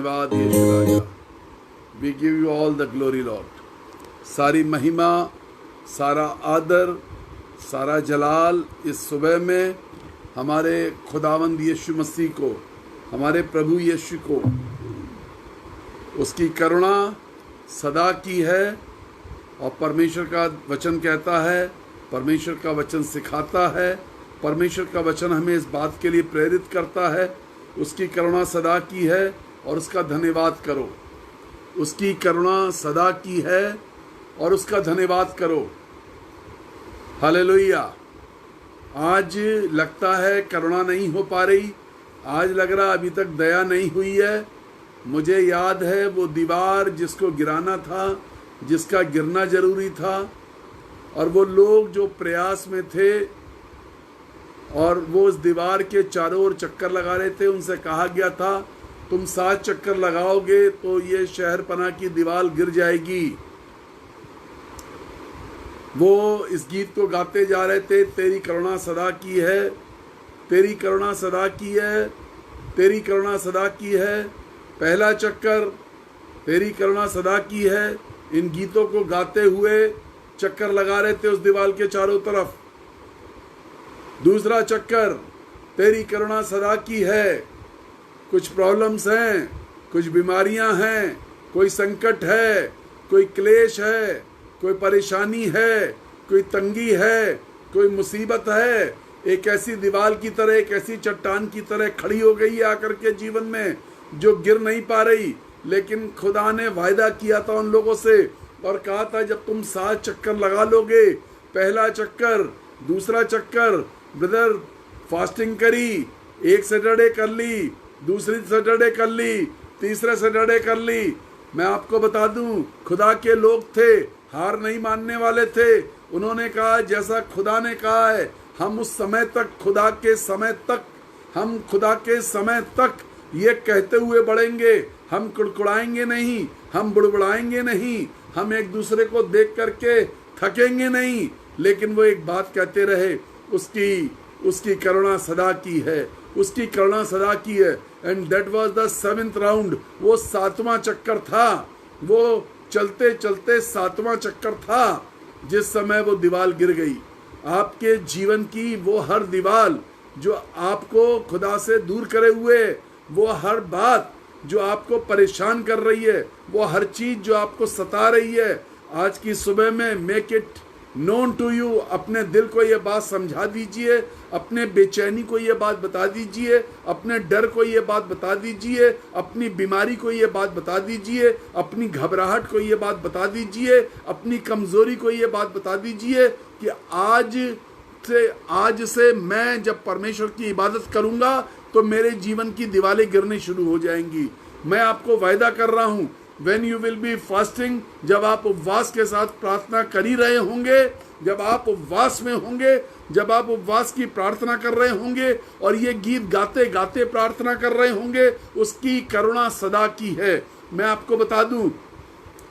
धन्यवाद यीशु राजा। We give you all the glory Lord. सारी महिमा, सारा आदर, सारा जलाल इस सुबह में हमारे खुदावंद यीशु मसीह को, हमारे प्रभु यीशु को, उसकी करुणा सदा की है। और परमेश्वर का वचन कहता है, परमेश्वर का वचन सिखाता है, परमेश्वर का वचन हमें इस बात के लिए प्रेरित करता है। उसकी करुणा सदा की है और उसका धन्यवाद करो। उसकी करुणा सदा की है और उसका धन्यवाद करो। हालेलुया। आज लगता है करुणा नहीं हो पा रही, आज लग रहा अभी तक दया नहीं हुई है। मुझे याद है वो दीवार जिसको गिराना था, जिसका गिरना जरूरी था, और वो लोग जो प्रयास में थे और वो उस दीवार के चारों ओर चक्कर लगा रहे थे। उनसे कहा गया था तुम 7 चक्कर लगाओगे तो ये शहरपना की दीवार गिर जाएगी। वो इस गीत को गाते जा रहे थे, तेरी करुणा सदा की है, तेरी करुणा सदा की है, तेरी करुणा सदा की है। पहला चक्कर, तेरी करुणा सदा की है, इन गीतों को गाते हुए चक्कर लगा रहे थे उस दीवार के चारों तरफ। दूसरा चक्कर, तेरी करुणा सदा की है। कुछ प्रॉब्लम्स हैं, कुछ बीमारियां हैं, कोई संकट है, कोई क्लेश है, कोई परेशानी है, कोई तंगी है, कोई मुसीबत है। एक ऐसी दीवार की तरह, एक ऐसी चट्टान की तरह खड़ी हो गई है आकर के जीवन में, जो गिर नहीं पा रही। लेकिन खुदा ने वायदा किया था उन लोगों से और कहा था जब तुम 7 चक्कर लगा लोगे, पहला चक्कर, दूसरा चक्कर, ब्रदर फास्टिंग करी, एक सैटरडे कर ली, दूसरी सैटरडे कर ली, तीसरे सैटरडे कर ली। मैं आपको बता दूं, खुदा के लोग थे, हार नहीं मानने वाले थे। उन्होंने कहा जैसा खुदा ने कहा है, हम उस समय तक, खुदा के समय तक, हम खुदा के समय तक ये कहते हुए बढ़ेंगे। हम कुड़कुड़ाएंगे नहीं, हम बुड़बुड़ाएंगे नहीं, हम एक दूसरे को देख करके थकेंगे नहीं। लेकिन वो एक बात कहते रहे, उसकी करुणा सदा की है, उसकी करुणा सदा की है। And that was the 7th round. वो 7वां चक्कर था, वो चलते चलते 7वां चक्कर था जिस समय वो दीवार गिर गई। आपके जीवन की वो हर दीवार जो आपको खुदा से दूर करे हुए, वो हर बात जो आपको परेशान कर रही है, वो हर चीज जो आपको सता रही है, आज की सुबह में make it known to you. अपने दिल को ये बात समझा दीजिए, अपने बेचैनी को ये बात बता दीजिए, अपने डर को ये बात बता दीजिए, अपनी बीमारी को ये बात बता दीजिए, अपनी घबराहट को ये बात बता दीजिए, अपनी कमजोरी को ये बात बता दीजिए कि आज से मैं जब परमेश्वर की इबादत करूंगा तो मेरे जीवन की दीवारें गिरनी शुरू हो जाएंगी। मैं आपको वायदा कर रहा हूं, When you will be fasting, जब आप उपवास के साथ प्रार्थना कर ही रहे होंगे, जब आप उपवास में होंगे, जब आप उपवास की प्रार्थना कर रहे होंगे और ये गीत गाते गाते प्रार्थना कर रहे होंगे, उसकी करुणा सदा की है। मैं आपको बता दूं,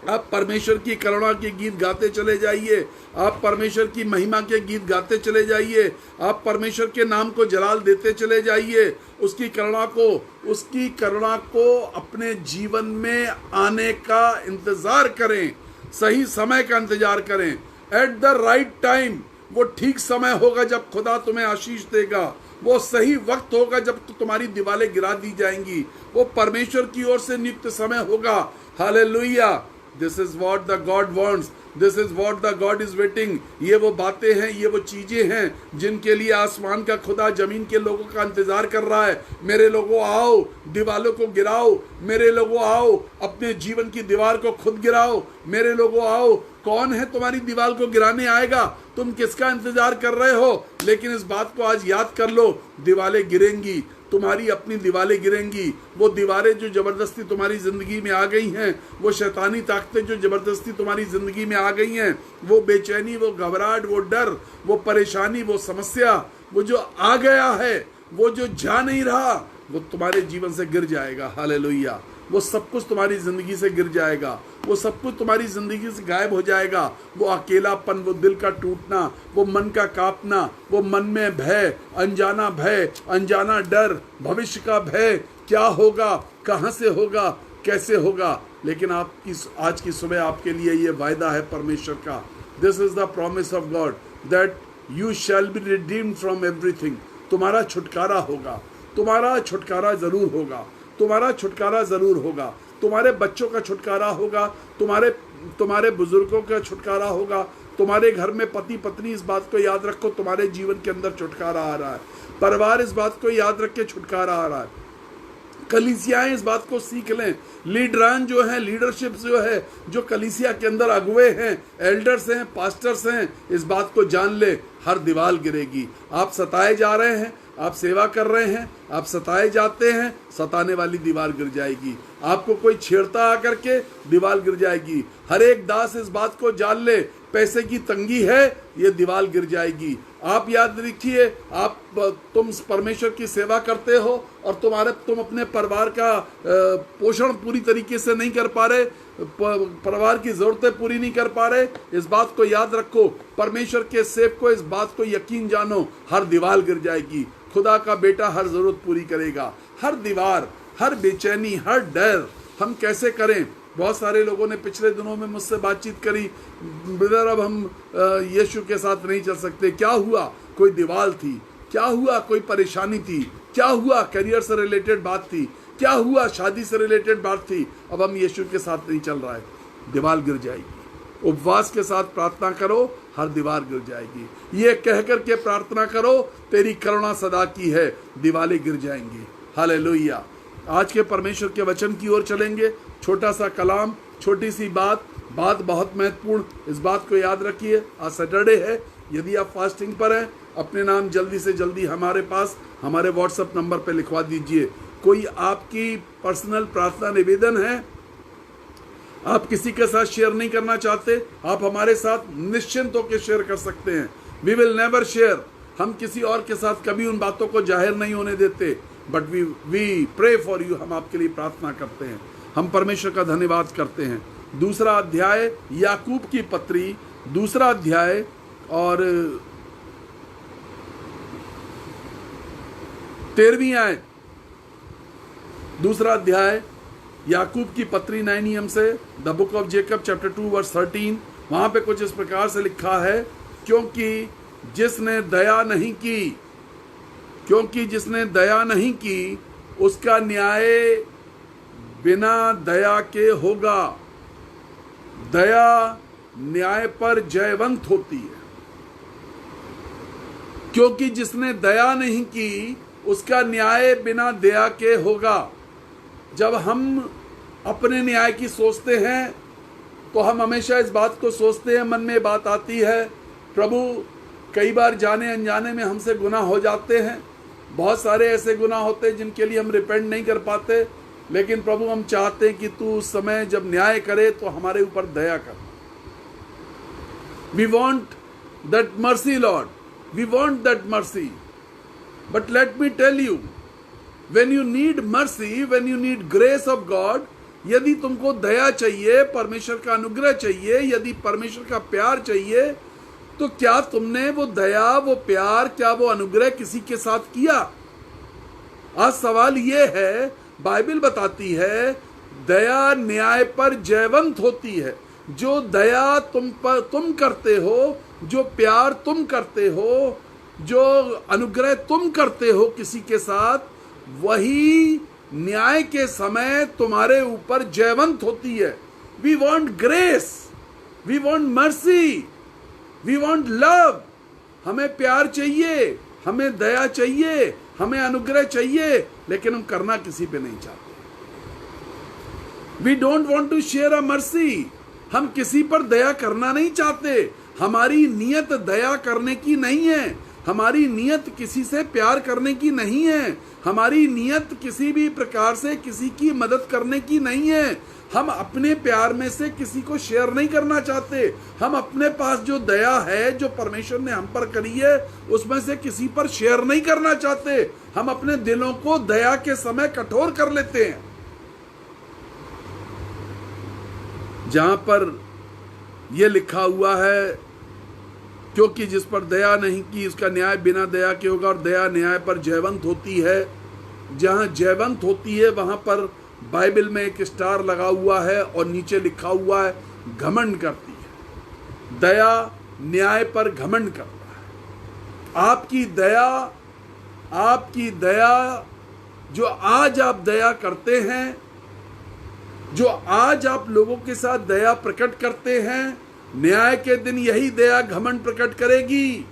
आप परमेश्वर की करुणा के गीत गाते चले जाइए, आप परमेश्वर की महिमा के गीत गाते चले जाइए, आप परमेश्वर के नाम को जलाल देते चले जाइए। उसकी करुणा को अपने जीवन में आने का इंतजार करें, सही समय का इंतजार करें। एट द राइट टाइम, वो ठीक समय होगा जब खुदा तुम्हें आशीष देगा। वो सही वक्त होगा जब तुम्हारी दीवारें गिरा दी जाएंगी। वो परमेश्वर की ओर से नियुक्त समय होगा। Hallelujah. This is what the God wants, this is what the God is waiting. ये वो बातें हैं, ये वो चीजें हैं जिनके लिए आसमान का खुदा जमीन के लोगों का इंतजार कर रहा है। मेरे लोगों आओ, दीवारों को गिराओ। मेरे लोगों आओ, अपने जीवन की दीवार को खुद गिराओ। मेरे लोगों आओ। कौन है तुम्हारी दीवार को गिराने आएगा? तुम किसका इंतजार कर रहे हो? लेकिन इस बात को आज याद कर लो, दीवारें गिरेंगी, तुम्हारी अपनी दीवारें गिरेंगी। वो दीवारें जो जबरदस्ती तुम्हारी जिंदगी में आ गई हैं, वो शैतानी ताकतें जो जबरदस्ती तुम्हारी जिंदगी में आ गई हैं, वो बेचैनी, वो घबराहट, वो डर, वो परेशानी, वो समस्या, वो जो आ गया है, वो जो जा नहीं रहा, वो तुम्हारे जीवन से गिर जाएगा। हालेलुया। वो सब कुछ तुम्हारी जिंदगी से गिर जाएगा, वो सब कुछ तुम्हारी जिंदगी से गायब हो जाएगा। वो अकेलापन, वो दिल का टूटना, वो मन का कांपना, वो मन में भय, अनजाना डर, भविष्य का भय क्या होगा, कहाँ से होगा, कैसे होगा, लेकिन आपकी आज की सुबह आपके लिए ये वायदा है परमेश्वर का। This is the promise of God that you shall be redeemed from everything. तुम्हारा छुटकारा होगा, तुम्हारा छुटकारा जरूर होगा, तुम्हारा छुटकारा जरूर होगा। तुम्हारे बच्चों का छुटकारा होगा, तुम्हारे बुजुर्गों का छुटकारा होगा, तुम्हारे घर में पति पत्नी, इस बात को याद रखो, तुम्हारे जीवन के अंदर छुटकारा आ रहा है। परिवार इस बात को याद रख के छुटकारा आ रहा है। कलीसियाएं इस बात को सीख लें। लीडरान जो है, लीडरशिप जो है, जो कलीसिया के अंदर अगुवे हैं, एल्डर्स हैं, पास्टर्स हैं, इस बात को जान ले, हर दीवार गिरेगी। आप सताए जा रहे हैं, आप सेवा कर रहे हैं, आप सताए जाते हैं, सताने वाली दीवार गिर जाएगी। आपको कोई छेड़ता आकर के, दीवार गिर जाएगी। हर एक दास इस बात को जान ले, पैसे की तंगी है, ये दीवार गिर जाएगी। आप याद रखिए, तुम परमेश्वर की सेवा करते हो और तुम अपने परिवार का पोषण पूरी तरीके से नहीं कर पा रहे, परिवार की जरूरतें पूरी नहीं कर पा रहे, इस बात को याद रखो। परमेश्वर के सेवक को इस बात को यकीन जानो, हर दीवार गिर जाएगी। खुदा का बेटा हर जरूरत पूरी करेगा। हर दीवार, हर बेचैनी, हर डर हम कैसे करें। बहुत सारे लोगों ने पिछले दिनों में मुझसे बातचीत करी, ब्रदर अब हम यीशु के साथ नहीं चल सकते। क्या हुआ? कोई दीवार थी। क्या हुआ? कोई परेशानी थी। क्या हुआ? करियर से रिलेटेड बात थी। क्या हुआ? शादी से रिलेटेड बात थी। अब हम यीशु के साथ नहीं चल रहा है, दीवार गिर जाएगी। उपवास के साथ प्रार्थना करो, हर दीवार गिर जाएगी। ये कह करके प्रार्थना करो, तेरी करुणा सदा की है, दीवारें गिर जाएंगी। हालेलुया। आज के परमेश्वर के वचन की ओर चलेंगे। छोटा सा कलाम, छोटी सी बात बहुत महत्वपूर्ण। इस बात को याद रखिए, आज सैटरडे है। यदि आप फास्टिंग पर हैं, अपने नाम जल्दी से जल्दी हमारे पास, हमारे व्हाट्सएप नंबर पर लिखवा दीजिए। कोई आपकी पर्सनल प्रार्थना निवेदन है, आप किसी के साथ शेयर नहीं करना चाहते, आप हमारे साथ निश्चिंत होकर शेयर कर सकते हैं। We will never share. हम किसी और के साथ कभी उन बातों को जाहिर नहीं होने देते, but we pray for you. हम आपके लिए प्रार्थना करते हैं, हम परमेश्वर का धन्यवाद करते हैं। दूसरा अध्याय याकूब की पत्री, दूसरा अध्याय और 13वीं आयत। दूसरा अध्याय याकूब की पत्री, नए नियम से, the book of Jacob chapter 2 verse 13। वहां पे कुछ इस प्रकार से लिखा है, क्योंकि जिसने दया नहीं की उसका न्याय बिना दया के होगा। दया न्याय पर जयवंत होती है। क्योंकि जिसने दया नहीं की उसका न्याय बिना दया के होगा। जब हम अपने न्याय की सोचते हैं तो हम हमेशा इस बात को सोचते हैं, मन में बात आती है, प्रभु कई बार जाने अनजाने में हमसे गुनाह हो जाते हैं। बहुत सारे ऐसे गुनाह होते हैं जिनके लिए हम रिपेंट नहीं कर पाते, लेकिन प्रभु हम चाहते हैं कि तू उस समय जब न्याय करे तो हमारे ऊपर दया कर। We want that mercy Lord, we want that mercy. But let me tell you, when you need mercy, when you need grace of God, यदि तुमको दया चाहिए, परमेश्वर का अनुग्रह चाहिए, यदि परमेश्वर का प्यार चाहिए, तो क्या तुमने वो दया, वो प्यार, क्या वो अनुग्रह किसी के साथ किया? आज सवाल ये है, बाइबल बताती है दया न्याय पर जयवंत होती है। जो दया तुम करते हो, जो प्यार तुम करते हो, जो अनुग्रह तुम करते हो किसी के साथ, वही न्याय के समय तुम्हारे ऊपर जयवंत होती है। We want grace, we want mercy, we want love. हमें प्यार चाहिए, हमें दया चाहिए, हमें अनुग्रह चाहिए, लेकिन हम करना किसी पे नहीं चाहते। We don't want to share a mercy. हम किसी पर दया करना नहीं चाहते। हमारी नियत दया करने की नहीं है, हमारी नियत किसी से प्यार करने की नहीं है, हमारी नियत किसी भी प्रकार से किसी की मदद करने की नहीं है। हम अपने प्यार में से किसी को शेयर नहीं करना चाहते। हम अपने पास जो दया है, जो परमेश्वर ने हम पर करी है, उसमें से किसी पर शेयर नहीं करना चाहते। हम अपने दिलों को दया के समय कठोर कर लेते हैं। जहां पर यह लिखा हुआ है, क्योंकि जिस पर दया नहीं की उसका न्याय बिना दया के होगा, और दया न्याय पर जयवंत होती है, जहां जयवंत होती है वहां पर बाइबल में एक स्टार लगा हुआ है और नीचे लिखा हुआ है घमंड करती है। दया न्याय पर घमंड करता है। आपकी दया जो आज आप दया करते हैं, जो आज आप लोगों के साथ दया प्रकट करते हैं, न्याय के दिन यही दया घमंड प्रकट करेगी,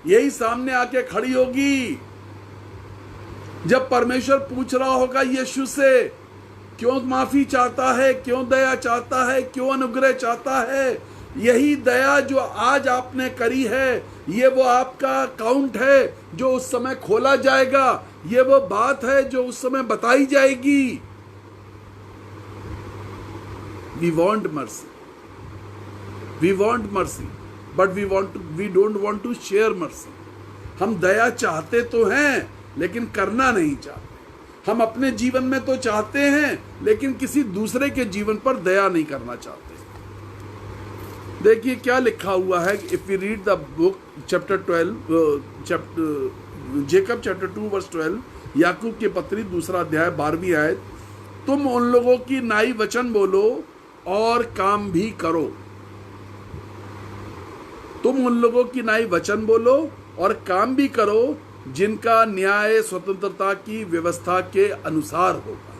यही सामने आके खड़ी होगी। जब परमेश्वर पूछ रहा होगा यीशु से, क्यों माफी चाहता है, क्यों दया चाहता है, क्यों अनुग्रह चाहता है, यही दया जो आज आपने करी है, ये वो आपका अकाउंट है जो उस समय खोला जाएगा, ये वो बात है जो उस समय बताई जाएगी। We want mercy. We want mercy, but we don't want to share mercy. हम दया चाहते तो हैं लेकिन करना नहीं चाहते। हम अपने जीवन में तो चाहते हैं लेकिन किसी दूसरे के जीवन पर दया नहीं करना चाहते। देखिए क्या लिखा हुआ है। If we read the book chapter 12 Jacob chapter 2 verse 12, याकूब की पत्री 2 अध्याय 12वीं आयत, तुम उन लोगों की नाई वचन बोलो और काम भी करो। तुम उन लोगों की नाई वचन बोलो और काम भी करो जिनका न्याय स्वतंत्रता की व्यवस्था के अनुसार होगा।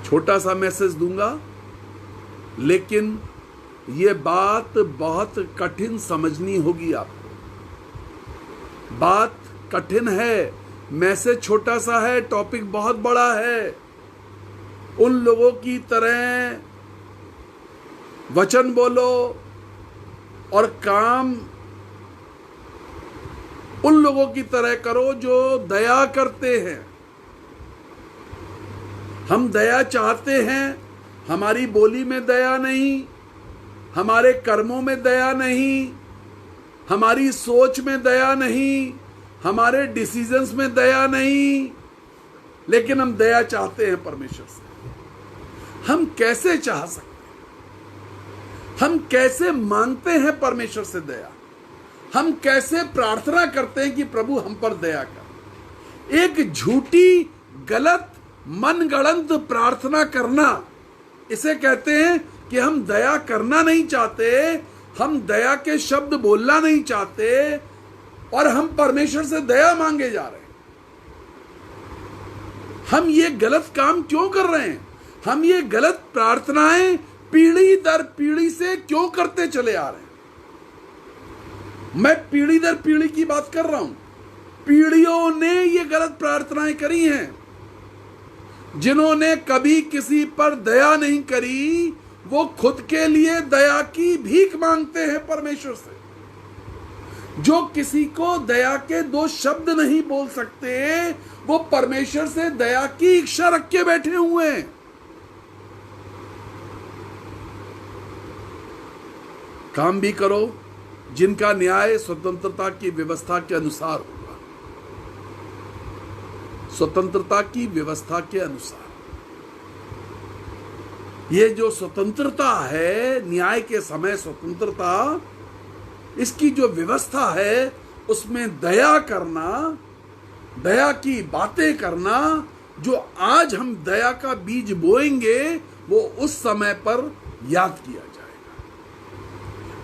छोटा सा मैसेज दूंगा लेकिन यह बात बहुत कठिन समझनी होगी आपको। बात कठिन है, मैसेज छोटा सा है, टॉपिक बहुत बड़ा है। उन लोगों की तरह वचन बोलो और काम उन लोगों की तरह करो जो दया करते हैं। हम दया चाहते हैं, हमारी बोली में दया नहीं, हमारे कर्मों में दया नहीं, हमारी सोच में दया नहीं, हमारे डिसीजंस में दया नहीं, लेकिन हम दया चाहते हैं परमेश्वर से। हम कैसे चाह सकते हैं? हम कैसे मांगते हैं परमेश्वर से दया? हम कैसे प्रार्थना करते हैं कि प्रभु हम पर दया कर? एक झूठी, गलत, मनगढ़ंत प्रार्थना करना, इसे कहते हैं कि हम दया करना नहीं चाहते, हम दया के शब्द बोलना नहीं चाहते और हम परमेश्वर से दया मांगे जा रहे हैं। हम ये गलत काम क्यों कर रहे हैं? हम ये गलत प्रार्थनाएं पीढ़ी दर पीढ़ी से क्यों करते चले आ रहे हैं? मैं पीढ़ी दर पीढ़ी की बात कर रहा हूं। पीढ़ियों ने ये गलत प्रार्थनाएं करी हैं। जिन्होंने कभी किसी पर दया नहीं करी, वो खुद के लिए दया की भीख मांगते हैं परमेश्वर से। जो किसी को दया के 2 शब्द नहीं बोल सकते, वो परमेश्वर से दया की इच्छा रख के बैठे हुए हैं। काम भी करो जिनका न्याय स्वतंत्रता की व्यवस्था के अनुसार होगा। स्वतंत्रता की व्यवस्था के अनुसार। ये जो स्वतंत्रता है, न्याय के समय स्वतंत्रता, इसकी जो व्यवस्था है उसमें दया करना, दया की बातें करना, जो आज हम दया का बीज बोएंगे वो उस समय पर याद किया जाएगा।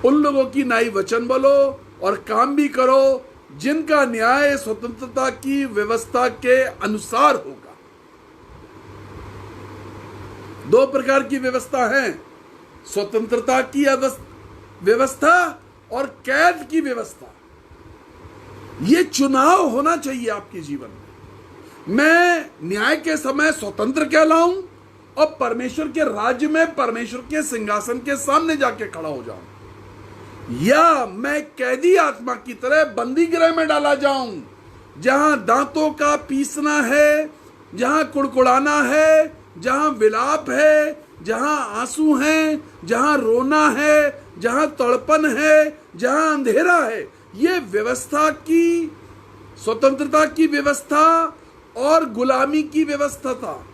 उन लोगों की नाई वचन बोलो और काम भी करो जिनका न्याय स्वतंत्रता की व्यवस्था के अनुसार होगा। 2 प्रकार की व्यवस्था है, स्वतंत्रता की व्यवस्था और कैद की व्यवस्था। ये चुनाव होना चाहिए आपके जीवन में। मैं न्याय के समय स्वतंत्र कहलाऊं और परमेश्वर के राज्य में परमेश्वर के सिंहासन के सामने जाके खड़ा हो जाऊं, या मैं कैदी आत्मा की तरह बंदी गृह में डाला जाऊं, जहां दांतों का पीसना है, जहां कुड़कुड़ाना है, जहां विलाप है, जहां आंसू हैं, जहां रोना है, जहां तड़पन है, जहां अंधेरा है। ये व्यवस्था की, स्वतंत्रता की व्यवस्था और गुलामी की व्यवस्था था।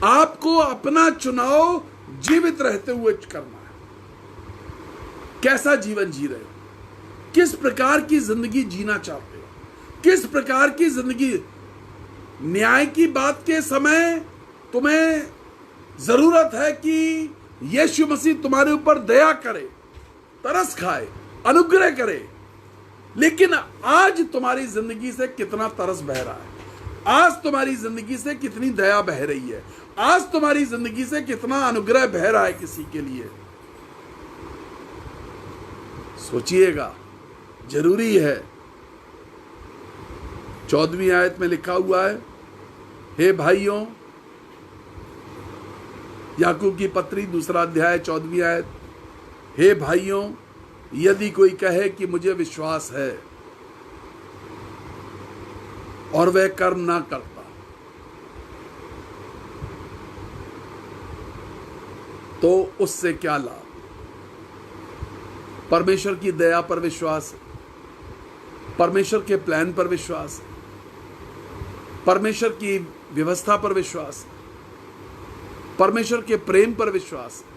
आपको अपना चुनाव जीवित रहते हुए करना है। कैसा जीवन जी रहे हो? किस प्रकार की जिंदगी जीना चाहते हो? किस प्रकार की जिंदगी। न्याय की बात के समय तुम्हें जरूरत है कि यीशु मसीह तुम्हारे ऊपर दया करे, तरस खाए, अनुग्रह करे। लेकिन आज तुम्हारी जिंदगी से कितना तरस बह रहा है, आज तुम्हारी जिंदगी से कितनी दया बह रही है, आज तुम्हारी जिंदगी से कितना अनुग्रह बह रहा है किसी के लिए। सोचिएगा, जरूरी है। 14वीं आयत में लिखा हुआ है, हे भाइयों, याकूब की पत्री 2 अध्याय 14वीं आयत, हे भाइयों, यदि कोई कहे कि मुझे विश्वास है और वह कर्म ना करता, तो उससे क्या लाभ। परमेश्वर की दया पर विश्वास है, परमेश्वर के प्लान पर विश्वास है, परमेश्वर की व्यवस्था पर विश्वास है, परमेश्वर के प्रेम पर विश्वास है,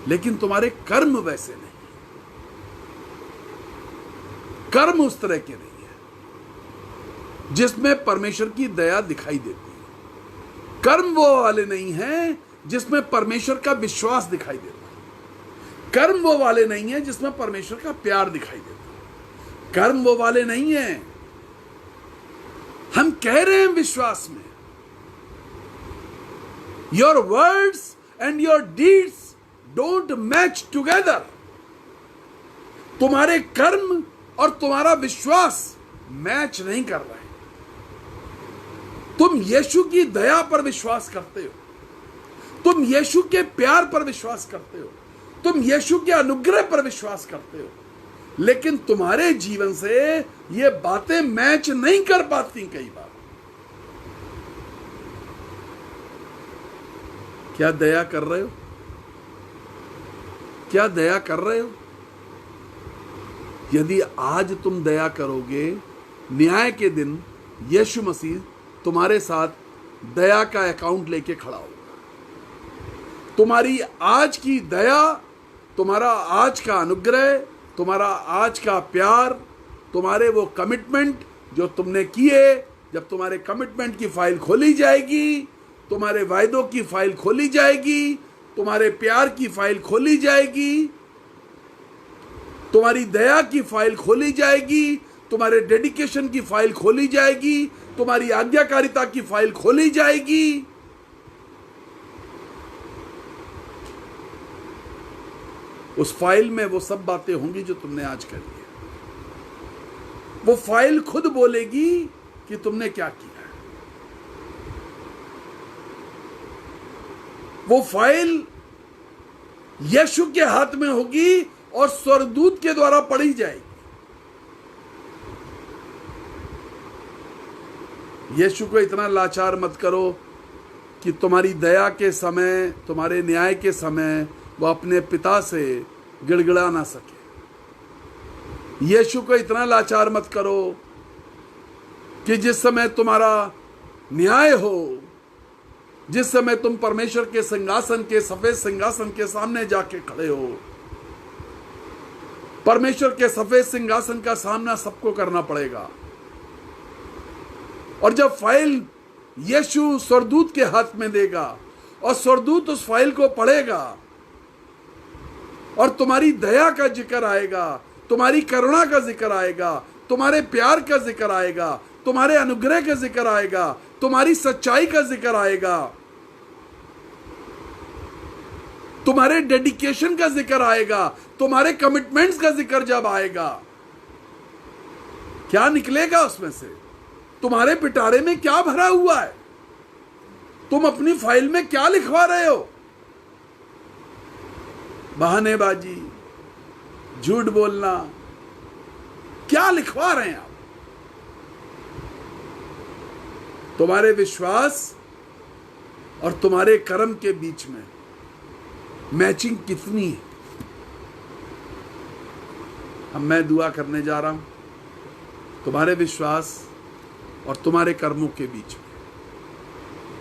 लेकिन तुम्हारे कर्म वैसे नहीं, कर्म उस तरह के नहीं है जिसमें परमेश्वर की दया दिखाई देती है। कर्म वो वाले नहीं हैं जिसमें परमेश्वर का विश्वास दिखाई देता है। कर्म वो वाले नहीं है जिसमें परमेश्वर का प्यार दिखाई देता है। कर्म वो वाले नहीं है। हम कह रहे हैं विश्वास में, your words and your deeds don't match together. तुम्हारे कर्म और तुम्हारा विश्वास मैच नहीं कर रहे। तुम यीशु की दया पर विश्वास करते हो, तुम यीशु के प्यार पर विश्वास करते हो, तुम यीशु के अनुग्रह पर विश्वास करते हो, लेकिन तुम्हारे जीवन से ये बातें मैच नहीं कर पाती। कई बार क्या दया कर रहे हो? क्या दया कर रहे हो? यदि आज तुम दया करोगे, न्याय के दिन यीशु मसीह तुम्हारे साथ दया का अकाउंट लेके खड़ा होगा। तुम्हारी आज की दया, तुम्हारा आज का अनुग्रह, तुम्हारा आज का प्यार, तुम्हारे वो कमिटमेंट जो तुमने किए, जब तुम्हारे कमिटमेंट की फाइल खोली जाएगी, तुम्हारे वायदों की फाइल खोली जाएगी, तुम्हारे प्यार की फाइल खोली जाएगी, तुम्हारी दया की फाइल खोली जाएगी, तुम्हारे डेडिकेशन की फाइल खोली जाएगी, तुम्हारी आज्ञाकारिता की फाइल खोली जाएगी। उस फाइल में वो सब बातें होंगी जो तुमने आज करी है। वो फाइल खुद बोलेगी कि तुमने क्या किया है। वो फाइल यीशु के हाथ में होगी और स्वर्गदूत के द्वारा पढ़ी जाएगी। यीशु को इतना लाचार मत करो कि तुम्हारी दया के समय, तुम्हारे न्याय के समय वो अपने पिता से गिड़गिड़ा ना सके। यीशु को इतना लाचार मत करो कि जिस समय तुम्हारा न्याय हो, जिस समय तुम परमेश्वर के सिंहासन के, सफेद सिंहासन के सामने जाके खड़े हो, परमेश्वर के सफेद सिंहासन का सामना सबको करना पड़ेगा। और जब फाइल यीशु स्वर्गदूत के हाथ में देगा और स्वर्गदूत उस फाइल को पढ़ेगा और तुम्हारी दया का जिक्र आएगा, तुम्हारी करुणा का जिक्र आएगा, तुम्हारे प्यार का जिक्र आएगा, तुम्हारे अनुग्रह का जिक्र आएगा, तुम्हारी सच्चाई का जिक्र आएगा, तुम्हारे डेडिकेशन का जिक्र आएगा, तुम्हारे कमिटमेंट्स का जिक्र जब आएगा, क्या निकलेगा उसमें से? तुम्हारे पिटारे में क्या भरा हुआ है? तुम अपनी फाइल में क्या लिखवा रहे हो? बहानेबाजी, झूठ बोलना, क्या लिखवा रहे हैं आप? तुम्हारे विश्वास और तुम्हारे कर्म के बीच में मैचिंग कितनी है? अब मैं दुआ करने जा रहा हूं तुम्हारे विश्वास और तुम्हारे कर्मों के बीच में।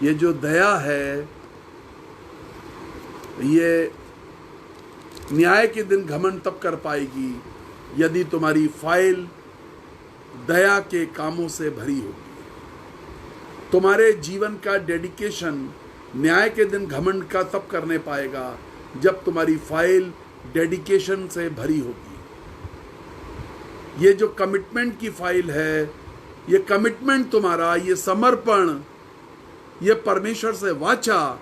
ये जो दया है, ये न्याय के दिन घमंड तब कर पाएगी यदि तुम्हारी फाइल दया के कामों से भरी होगी। तुम्हारे जीवन का डेडिकेशन न्याय के दिन घमंड का तब करने पाएगा जब तुम्हारी फाइल डेडिकेशन से भरी होगी। ये जो कमिटमेंट की फाइल है, ये कमिटमेंट तुम्हारा, ये समर्पण, ये परमेश्वर से वाचा,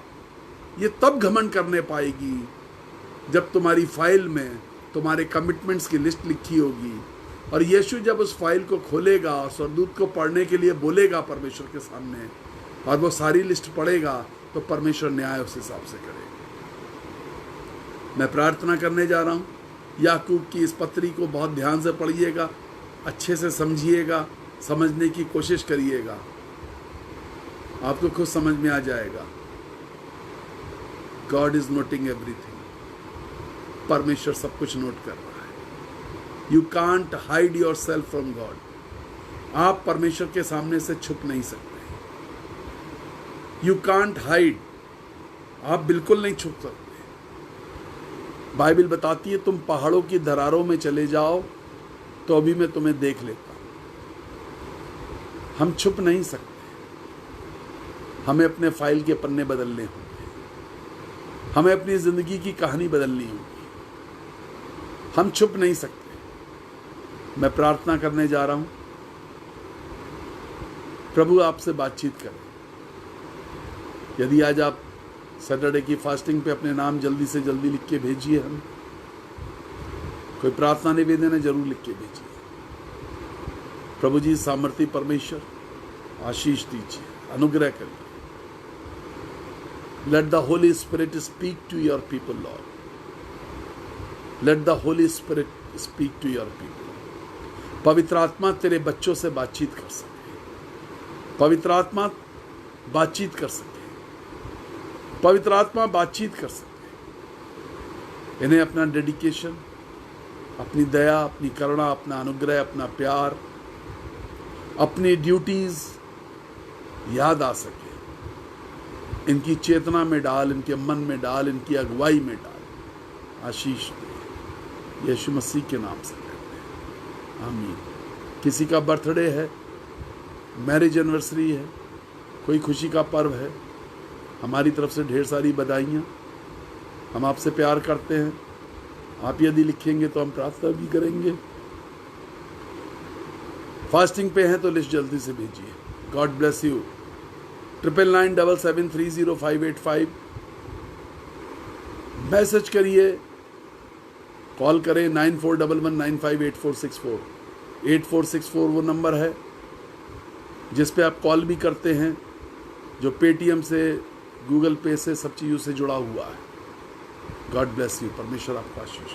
ये तब घमंड करने पाएगी जब तुम्हारी फाइल में तुम्हारे कमिटमेंट्स की लिस्ट लिखी होगी। और यीशु जब उस फाइल को खोलेगा और स्वर्गदूत को पढ़ने के लिए बोलेगा परमेश्वर के सामने, और वो सारी लिस्ट पढ़ेगा, तो परमेश्वर न्याय उस हिसाब से करेगा। मैं प्रार्थना करने जा रहा हूँ, याकूब की इस पत्री को बहुत ध्यान से पढ़िएगा, अच्छे से समझिएगा, समझने की कोशिश करिएगा, आपको खुद समझ में आ जाएगा। गॉड इज नोटिंग एवरीथिंग, परमेश्वर सब कुछ नोट कर रहा है। You can't hide your self from God, आप परमेश्वर के सामने से छुप नहीं सकते। यू कांट हाइड, आप बिल्कुल नहीं छुप सकते। बाइबल बताती है तुम पहाड़ों की दरारों में चले जाओ तो अभी मैं तुम्हें देख लेता हूं। हम छुप नहीं सकते, हमें अपने फाइल के पन्ने बदलने होंगे, हमें अपनी जिंदगी की कहानी बदलनी होगी। हम छुप नहीं सकते। मैं प्रार्थना करने जा रहा हूं, प्रभु आपसे बातचीत करें। यदि आज आप सैटरडे की फास्टिंग पे अपने नाम जल्दी से जल्दी लिख के भेजिए, हम कोई प्रार्थना निवेदन है जरूर लिख के भेजिए। प्रभु जी सामर्थी परमेश्वर आशीष दीजिए, अनुग्रह करिए। Let the Holy Spirit speak to your people Lord, let the Holy Spirit speak to your people. पवित्र आत्मा तेरे बच्चों से बातचीत कर सके, पवित्र आत्मा बातचीत कर सके, पवित्र आत्मा बातचीत कर सके। इन्हें अपना डेडिकेशन, अपनी दया, अपनी करुणा, अपना अनुग्रह, अपना प्यार, अपनी ड्यूटीज याद आ सके। इनकी चेतना में डाल, इनके मन में डाल, इनकी अगुवाई में डाल। आशीष दे यीशु मसीह के नाम से कहते हैं, आमीन। किसी का बर्थडे है, मैरिज एनिवर्सरी है, कोई खुशी का पर्व है, हमारी तरफ से ढेर सारी बधाइयाँ। हम आपसे प्यार करते हैं। आप यदि लिखेंगे तो हम प्रार्थना भी करेंगे। फास्टिंग पे हैं तो लिस्ट जल्दी से भेजिए। God bless you. 9997730585 मैसेज करिए, कॉल करें 9411958464। 8464 वो नंबर है जिस पे आप कॉल भी करते हैं, जो पेटीएम से, गूगल पे से, सब चीज़ों से जुड़ा हुआ है। God bless you. परमेश्वर आपको आशीष।